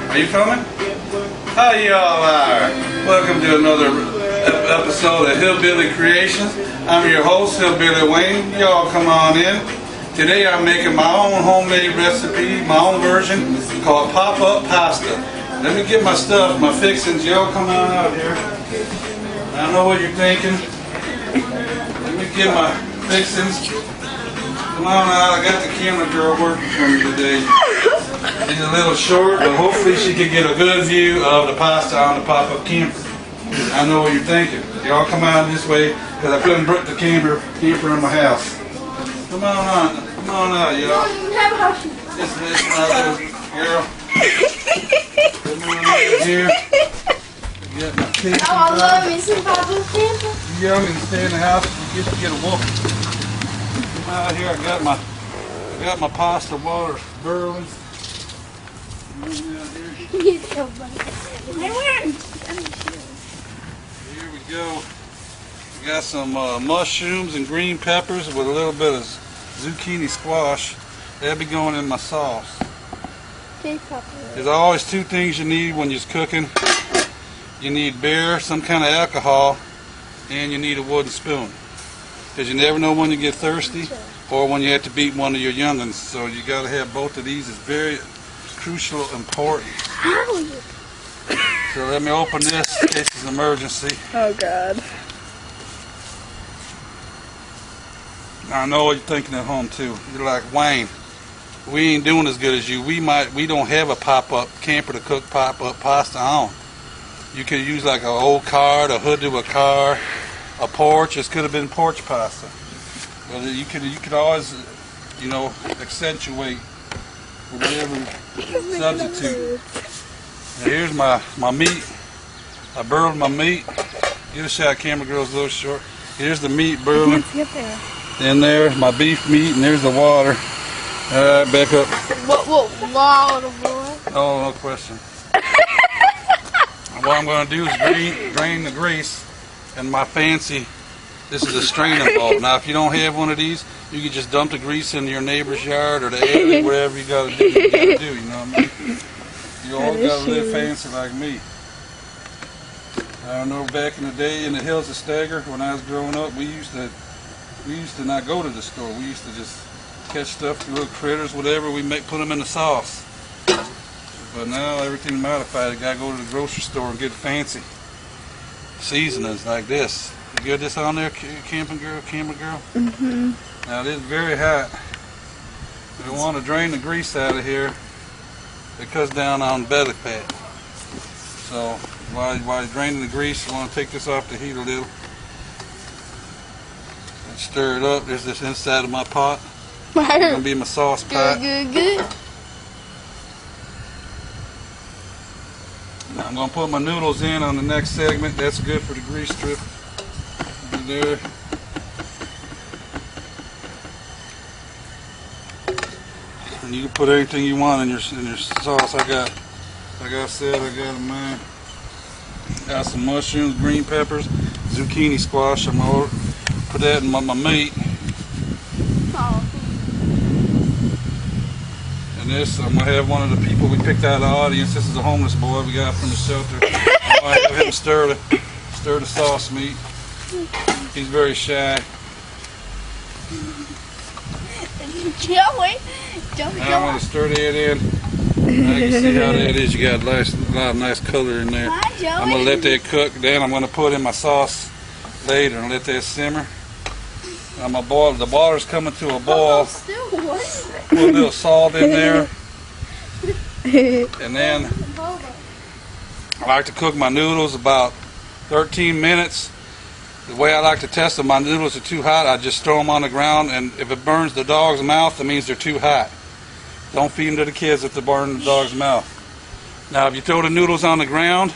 Are you filming? How y'all are? Welcome to another episode of Hillbilly Creations. I'm your host, Hillbilly Wayne. Y'all come on in. Today I'm making my own homemade recipe, my own version, called pop-up pasta. Let me get my stuff, my fixings. Y'all come on out here. I know what you're thinking. Let me get my fixings. Come on out. I got the camera girl working for me today. She's a little short, but hopefully she can get a good view of the pasta on the pop-up camper. I know what you're thinking. Y'all come out this way because I couldn't put the camper in my house. Come on out, y'all. This is my little girl. Come on out here. Get my pizza. Oh, I love me some pop-up camper. You young and stay in the house and you get a wolf. Come out here. I got my pasta water boiling. He's so funny. Here we go. We got some mushrooms and green peppers with a little bit of zucchini squash. That'll be going in my sauce. There's always two things you need when you're cooking. You need beer, some kind of alcohol, and you need a wooden spoon. Because you never know when you get thirsty or when you have to beat one of your young'uns. So you got to have both of these. It's very crucial, important. So let me open this in case it's an emergency. Oh God. I know what you're thinking at home too. You're like, Wayne, we ain't doing as good as you. We don't have a pop-up camper to cook pop-up pasta on. You could use like an old cart, a hood to a car, a porch. This could have been porch pasta. But you could always, accentuate with whatever substitute. Now here's my meat. I boiled my meat. Get a shot, camera girl's a little short. Here's the meat boiling. Then there's my beef meat, and there's the water. Alright, back up. What water, boy? Oh, no question. What I'm going to do is drain the grease and my fancy. This is a straining bowl. Now, if you don't have one of these, you can just dump the grease in your neighbor's yard or the alley, whatever you got to do. You know what I mean? You all got to live fancy like me. I know back in the day in the hills of Stagger, when I was growing up, we used to not go to the store. We used to just catch stuff, little critters, whatever. We put them in the sauce. But now everything's modified. You got to go to the grocery store and get fancy seasonings like this. You got this on there, camera girl? Mm-hmm. Now it is very hot. We want to drain the grease out of here. It cuts down on belly fat. So while you're draining the grease, you want to take this off the heat a little. And stir it up. There's this inside of my pot. It's going to be my sauce pot. Good. I'm going to put my noodles in on the next segment. That's good for the grease strip. Right there. And you can put anything you want in your sauce. Like I said, I got in mine. Got some mushrooms, green peppers, zucchini squash. I'm going to put that in my meat. Oh. And this, I'm going to have one of the people we picked out of the audience. This is a homeless boy we got from the shelter. I'm going to have him stir the sauce meat. He's very shy. Joey. Now I'm going to stir that in. Now you can see how that is. You got a lot of nice color in there. Hi, Joey. I'm going to let that cook. Then I'm going to put in my sauce later and let that simmer. Now the water's coming to a boil. Put a little salt in there. And then I like to cook my noodles about 13 minutes. The way I like to test them, my noodles are too hot, I just throw them on the ground, and if it burns the dog's mouth, that means they're too hot. Don't feed them to the kids if they burn the dog's mouth. Now, if you throw the noodles on the ground,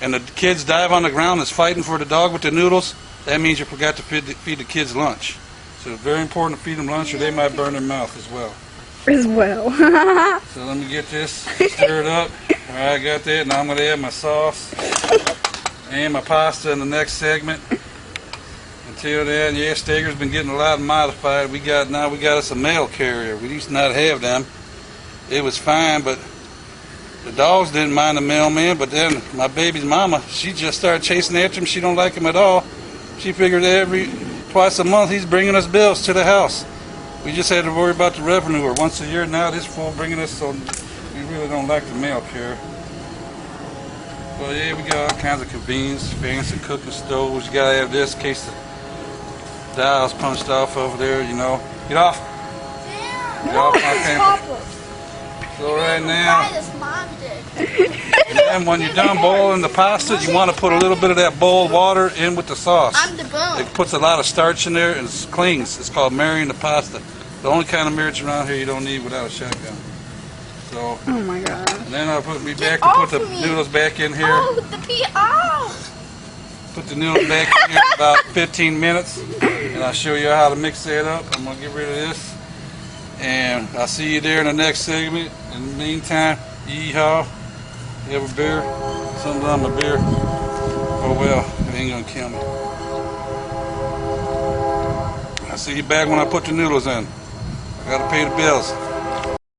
and the kids dive on the ground and is fighting for the dog with the noodles, that means you forgot to feed the kids lunch. So it's very important to feed them lunch, or they might burn their mouth as well. So let me get this, stir it up. All right, I got that. Now I'm going to add my sauce and my pasta in the next segment. Until then, yeah, Steger's been getting a lot modified. Now we got us a mail carrier. We used to not have them. It was fine, but The dogs didn't mind the mailman, but then my baby's mama, she just started chasing after him. She don't like him at all. She figured twice a month he's bringing us bills to the house. We just had to worry about the revenue, or once a year now this fool bringing us, so we really don't like the mail carrier. Well, yeah, we got all kinds of convenience, fancy cooking stoves. You gotta have this in case the dial's punched off over there, you know. Get off. Get off my camper. So right now, and then when you're done boiling the pasta, you want to put a little bit of that boiled water in with the sauce. It puts a lot of starch in there and it clings. It's called marrying the pasta. The only kind of marriage around here you don't need without a shotgun. So, Oh my god. and then I'll put the noodles back in here. Oh, the pea off. Put the noodles back in here in about 15 minutes, and I'll show you how to mix that up. I'm gonna get rid of this, and I'll see you there in the next segment. In the meantime, yeehaw. You have a beer? Something on my beer. Oh well, it ain't gonna kill me. I'll see you back when I put the noodles in. I gotta pay the bills.